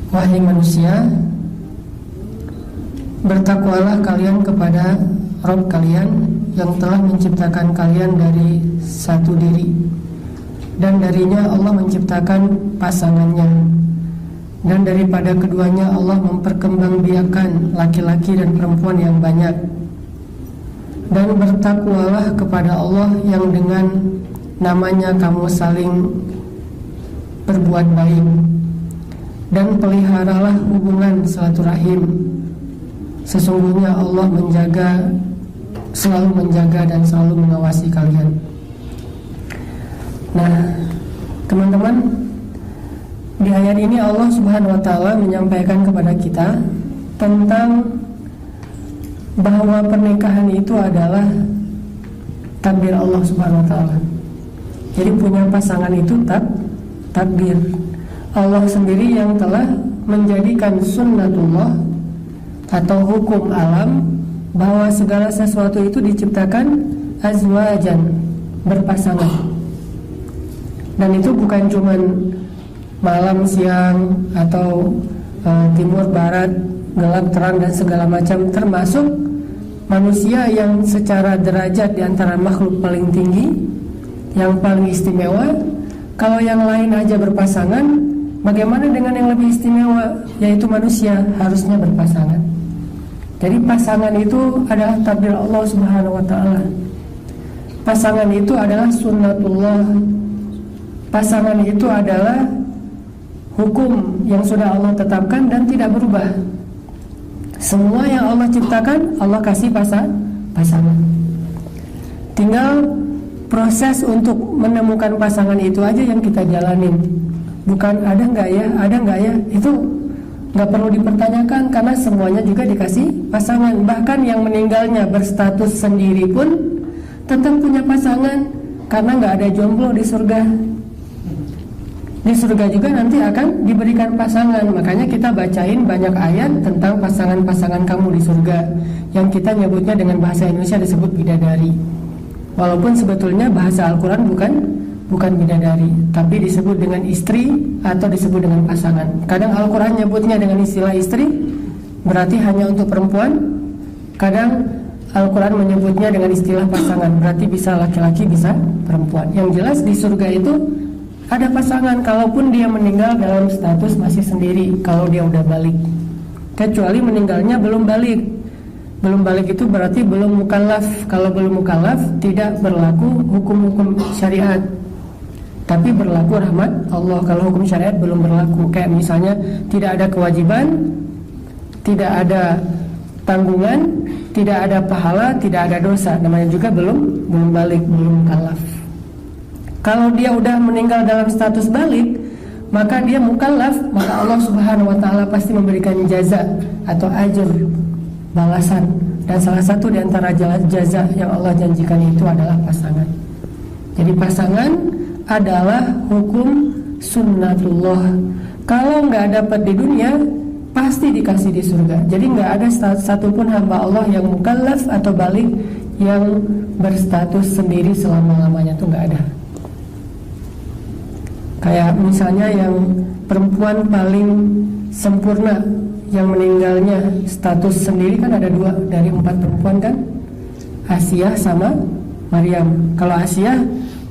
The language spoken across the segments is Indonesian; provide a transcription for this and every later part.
Wahai manusia, bertakwalah kalian kepada Rabb kalian yang telah menciptakan kalian dari satu diri, dan darinya Allah menciptakan pasangannya, dan daripada keduanya Allah memperkembangbiakan laki-laki dan perempuan yang banyak. Dan bertakwalah kepada Allah yang dengan namanya kamu saling berbuat baik, dan peliharalah hubungan silaturahim. Sesungguhnya Allah selalu menjaga dan selalu mengawasi kalian. Nah, teman-teman, di ayat ini Allah Subhanahu wa taala menyampaikan kepada kita tentang bahwa pernikahan itu adalah takdir Allah Subhanahu wa taala. Jadi punya pasangan itu takdir Allah sendiri yang telah menjadikan sunnatullah atau hukum alam bahwa segala sesuatu itu diciptakan azwajan, berpasangan. Dan itu bukan cuman malam siang atau timur barat, gelap terang dan segala macam, termasuk manusia yang secara derajat di antara makhluk paling tinggi, yang paling istimewa. Kalau yang lain aja berpasangan, bagaimana dengan yang lebih istimewa, yaitu manusia harusnya berpasangan. Jadi pasangan itu adalah takdir Allah Subhanahu wa taala. Pasangan itu adalah sunnatullah. Pasangan itu adalah hukum yang sudah Allah tetapkan dan tidak berubah. Semua yang Allah ciptakan, Allah kasih pasangan. Tinggal proses untuk menemukan pasangan itu aja yang kita jalanin. Bukan ada nggak ya, itu nggak perlu dipertanyakan karena semuanya juga dikasih pasangan. Bahkan yang meninggalnya berstatus sendiri pun tetap punya pasangan, karena nggak ada jomblo di surga. Di surga juga nanti akan diberikan pasangan. Makanya kita bacain banyak ayat tentang pasangan-pasangan kamu di surga, yang kita nyebutnya dengan bahasa Indonesia disebut bidadari. Walaupun sebetulnya bahasa Al-Quran bukan bidadari, tapi disebut dengan istri atau disebut dengan pasangan. Kadang Al-Quran nyebutnya dengan istilah istri, berarti hanya untuk perempuan. Kadang Al-Quran menyebutnya dengan istilah pasangan, berarti bisa laki-laki bisa perempuan. Yang jelas di surga itu ada pasangan, kalaupun dia meninggal dalam status masih sendiri, kalau dia udah balik. Kecuali meninggalnya belum balik. Belum balik itu berarti belum mukallaf. Kalau belum mukallaf tidak berlaku hukum-hukum syariat, tapi berlaku rahmat Allah. Kalau hukum syariat belum berlaku, kayak misalnya tidak ada kewajiban, tidak ada tanggungan, tidak ada pahala, tidak ada dosa, namanya juga belum balik, belum mukallaf. Kalau dia udah meninggal dalam status balik, maka dia mukallaf, maka Allah Subhanahu wa taala pasti memberikan jaza atau ajr, balasan. Dan salah satu di antara jaza yang Allah janjikan itu adalah pasangan. Jadi pasangan adalah hukum sunnatullah. Kalau nggak dapat di dunia, pasti dikasih di surga. Jadi nggak ada satupun hamba Allah yang mukallaf atau balik yang berstatus sendiri selama-lamanya, tuh nggak ada. Kayak misalnya yang perempuan paling sempurna yang meninggalnya status sendiri kan ada 2 dari 4 perempuan kan, Asiyah sama Maryam. Kalau Asiyah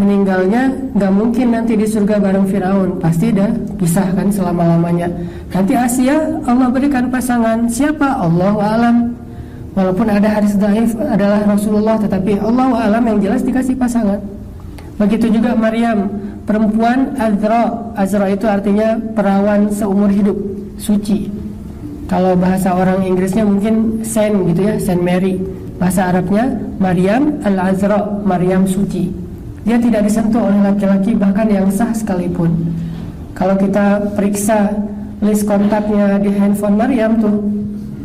meninggalnya nggak mungkin nanti di surga bareng Firaun, pasti dah pisah kan selama-lamanya. Nanti Asiyah Allah berikan pasangan, siapa? Allahu a'lam. Walaupun ada hadis dhaif adalah Rasulullah, tetapi Allahu a'lam, yang jelas dikasih pasangan. Begitu juga Maryam, perempuan Azra itu artinya perawan seumur hidup, suci. Kalau bahasa orang Inggrisnya mungkin Saint gitu ya, Saint Mary. Bahasa Arabnya Maryam al-Azra, Maryam suci. Dia tidak disentuh oleh laki-laki, bahkan yang sah sekalipun. Kalau kita periksa list kontaknya di handphone Maryam tuh,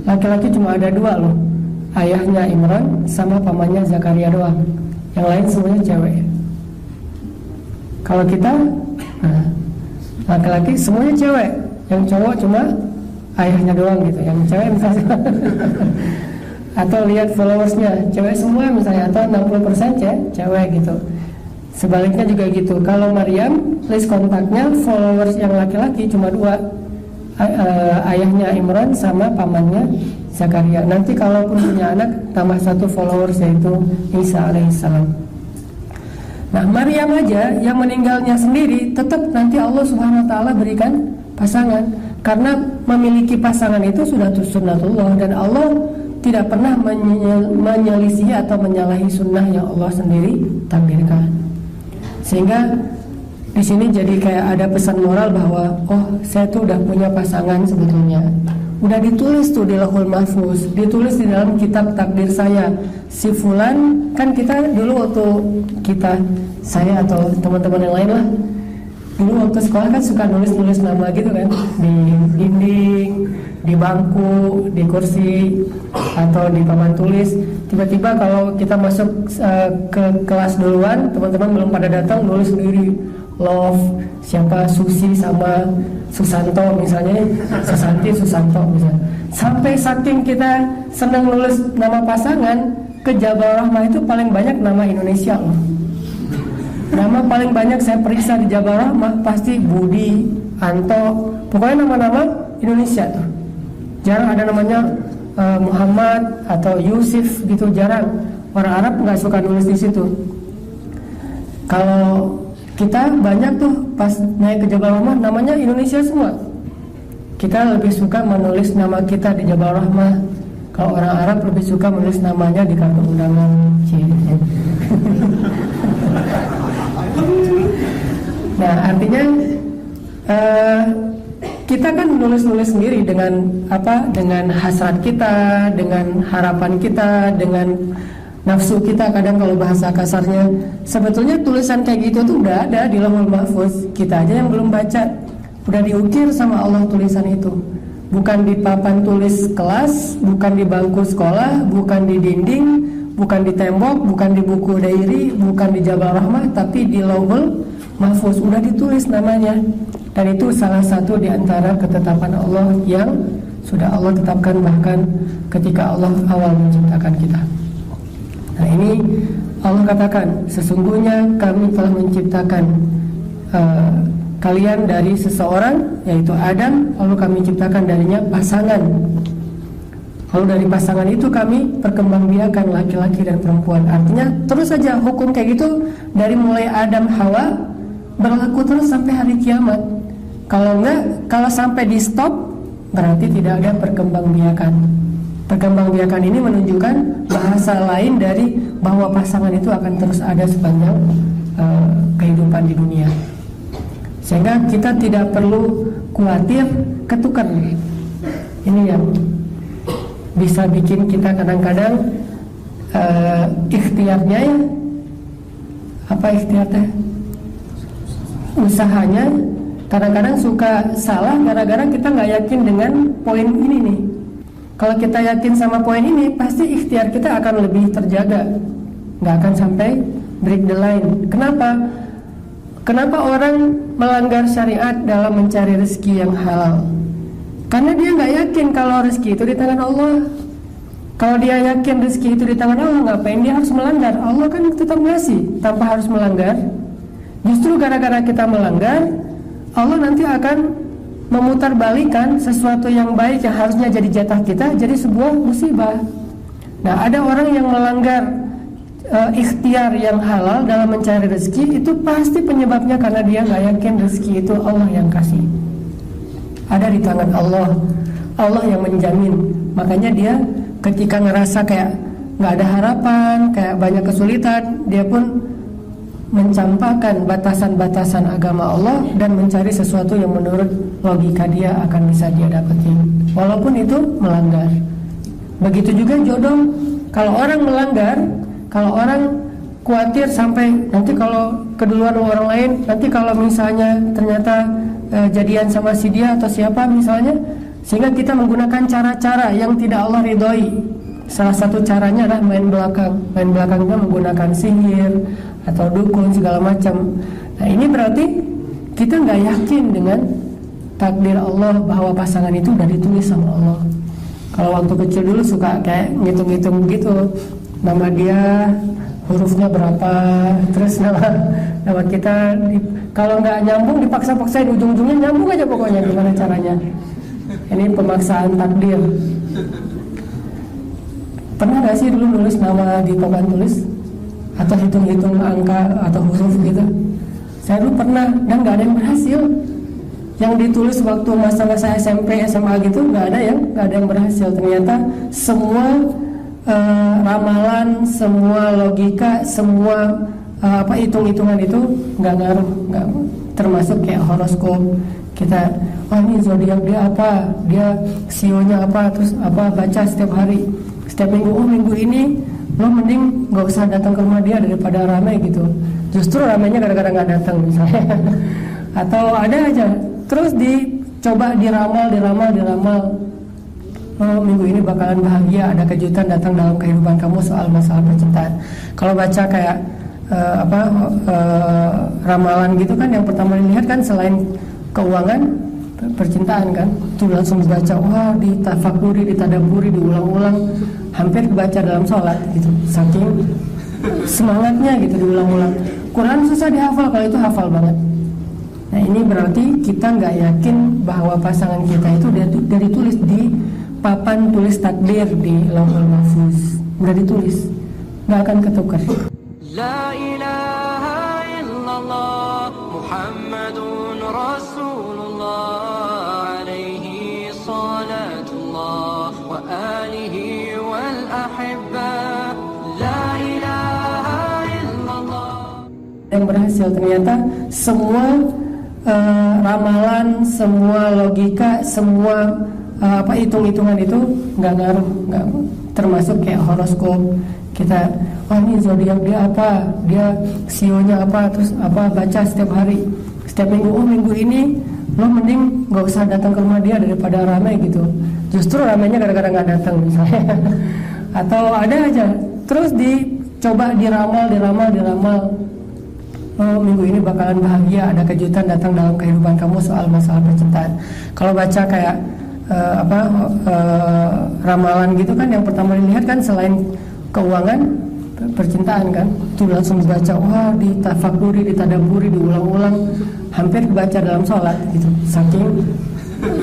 laki-laki cuma ada 2 loh. Ayahnya Imran sama pamannya Zakaria doang. Yang lain semuanya cewek. Kalau kita, laki-laki semuanya cewek, yang cowok cuma ayahnya doang gitu, yang cewek misalnya. Atau lihat followersnya, cewek semua misalnya, atau 60% cewek gitu. Sebaliknya juga gitu. Kalau Maryam, list kontaknya followers yang laki-laki cuma 2, ayahnya Imran sama pamannya Zakaria. Nanti kalaupun punya anak tambah satu followers yaitu Isa alaihissalam. Nah, Maryam aja yang meninggalnya sendiri tetap nanti Allah Subhanahu wa taala berikan pasangan, karena memiliki pasangan itu sudah sunnatullah, dan Allah tidak pernah menyelisihi atau menyalahi sunnah yang Allah sendiri takdirkan. Sehingga di sini jadi kayak ada pesan moral bahwa oh, saya tuh udah punya pasangan sebetulnya. Udah ditulis tuh di Lauhul Mahfuz, ditulis di dalam kitab takdir saya. Si fulan, kan kita dulu waktu saya atau teman-teman yang lain lah, dulu waktu sekolah kan suka nulis-nulis nama gitu kan, di dinding, di bangku, di kursi, atau di papan tulis. Tiba-tiba kalau kita masuk ke kelas duluan, teman-teman belum pada datang, nulis sendiri love siapa, Susi sama Susanto misalnya, Susanti, Susanto misalnya. Sampai saking kita senang nulis nama pasangan, ke Jabal Rahmah itu paling banyak nama Indonesia loh. Nama paling banyak saya periksa di Jabal Rahmah pasti Budi, Anto, pokoknya nama-nama Indonesia tuh. Jarang ada namanya Muhammad atau Yusuf gitu, jarang. Orang Arab nggak suka nulis di situ. Kalau kita banyak tuh pas naik ke Jabal Rahmah namanya Indonesia semua. Kita lebih suka menulis nama kita di Jabal Rahmah. Kalau orang Arab lebih suka menulis namanya di kartu undangan. Nah, artinya kita kan nulis-nulis sendiri dengan apa? Dengan hasrat kita, dengan harapan kita, dengan nafsu kita. Kadang kalau bahasa kasarnya, sebetulnya tulisan kayak gitu tuh udah ada di Lauhul Mahfuz. Kita aja yang belum baca. Udah diukir sama Allah tulisan itu. Bukan di papan tulis kelas, bukan di bangku sekolah, bukan di dinding, bukan di tembok, bukan di buku diary, bukan di Jabal Rahmah, tapi di Lauhul Mahfuz udah ditulis namanya. Dan itu salah satu di antara ketetapan Allah yang sudah Allah tetapkan bahkan ketika Allah awal menciptakan kita. Nah, ini Allah katakan, sesungguhnya kami telah menciptakan kalian dari seseorang, yaitu Adam, lalu kami ciptakan darinya pasangan. Lalu dari pasangan itu kami perkembangbiakan laki-laki dan perempuan. Artinya terus saja hukum kayak gitu dari mulai Adam Hawa berlaku terus sampai hari kiamat. Kalau enggak, kalau sampai di stop berarti tidak ada perkembangbiakan. Perkembangbiakan ini menunjukkan bahasa lain dari bahwa pasangan itu akan terus ada sepanjang kehidupan di dunia. Sehingga kita tidak perlu khawatir ketukar. Ini yang bisa bikin kita kadang-kadang ikhtiarnya ya, apa ikhtiarnya? Usahanya kadang-kadang suka salah gara-gara kita nggak yakin dengan poin ini nih. Kalau kita yakin sama poin ini, pasti ikhtiar kita akan lebih terjaga, nggak akan sampai break the line. Kenapa? Kenapa orang melanggar syariat dalam mencari rezeki yang halal? Karena dia nggak yakin kalau rezeki itu di tangan Allah. Kalau dia yakin rezeki itu di tangan Allah, ngapain dia harus melanggar? Allah kan tetap ngasih tanpa harus melanggar. Justru gara-gara kita melanggar, Allah nanti akan memutarbalikan sesuatu yang baik yang harusnya jadi jatah kita jadi sebuah musibah. Nah, ada orang yang melanggar ikhtiar yang halal dalam mencari rezeki, itu pasti penyebabnya karena dia nggak yakin rezeki itu Allah yang kasih, ada di tangan Allah. Allah yang menjamin. Makanya dia ketika ngerasa kayak nggak ada harapan, kayak banyak kesulitan, dia pun mencampakkan batasan-batasan agama Allah dan mencari sesuatu yang menurut logika dia akan bisa dia dapetin, walaupun itu melanggar. Begitu juga jodoh. Kalau orang melanggar, kalau orang khawatir sampai nanti kalau keduluan orang lain, nanti kalau misalnya ternyata jadian sama si dia atau siapa misalnya, sehingga kita menggunakan cara-cara yang tidak Allah ridhoi. Salah satu caranya adalah main belakang. Main belakangnya menggunakan sihir atau dukun segala macam. Nah, ini berarti kita nggak yakin dengan takdir Allah bahwa pasangan itu udah ditulis sama Allah. Kalau waktu kecil dulu suka kayak ngitung-ngitung gitu, nama dia hurufnya berapa, terus nama kita kalau nggak nyambung dipaksa-paksain, ujung-ujungnya nyambung aja pokoknya, gimana caranya. Ini pemaksaan takdir. Pernah gak sih dulu nulis nama di papan tulis? Atau hitung-hitung angka atau huruf gitu? Saya dulu pernah, dan gak ada yang berhasil. Yang ditulis waktu masa-masa SMP, SMA gitu gak ada yang berhasil. Ternyata semua ramalan, semua logika, semua hitung-hitungan itu nggak ngaruh, nggak termasuk kayak horoskop. Kita, ini zodiak dia apa, dia sionya apa, terus baca setiap hari, setiap minggu. Minggu ini lo mending nggak usah datang ke rumah dia daripada ramai gitu. Justru ramainya gara-gara nggak datang misalnya. Atau ada aja, terus dicoba diramal. Minggu ini bakalan bahagia, ada kejutan datang dalam kehidupan kamu soal masalah percintaan. Kalau baca kayak ramalan gitu kan, yang pertama dilihat kan selain keuangan, percintaan kan. Tuh langsung dibaca, wah, ditafakuri, ditadaburi, diulang-ulang, hampir dibaca dalam sholat gitu. Saking semangatnya gitu, diulang-ulang. Quran susah dihafal, kalau itu hafal banget. Nah, ini berarti kita nggak yakin bahwa pasangan kita itu dari tulis di papan tulis takdir di Lauhul Mahfuz. Udah ditulis, nggak akan ketukar. La ilaha illallah Muhammadun Rasulullah alaihi salatullah wa alihi wal ahibba. La ilaha illallah. Yang berhasil ternyata semua ramalan, semua logika, semua hitung-hitungan itu nggak ngaruh, nggak termasuk kayak horoskop. Kita, ini zodiak dia apa, dia sionya apa, terus baca setiap hari, setiap minggu. Minggu ini lo mending nggak usah datang ke rumah dia daripada ramai gitu. Justru ramainya gara-gara nggak datang misalnya. Atau ada aja, terus dicoba diramal. Minggu ini bakalan bahagia, ada kejutan datang dalam kehidupan kamu soal masalah percintaan. Kalau baca kayak ramalan gitu kan, yang pertama dilihat kan selain keuangan, percintaan kan. Tuh langsung dibaca, wah, ditafakuri, ditadaburi, diulang-ulang, hampir dibaca dalam sholat gitu. Saking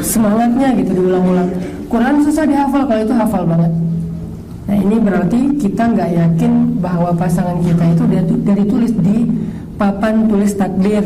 semangatnya gitu, diulang-ulang. Quran susah dihafal, kalau itu hafal banget. Nah, ini berarti kita nggak yakin bahwa pasangan kita itu dari tulis di papan tulis takdir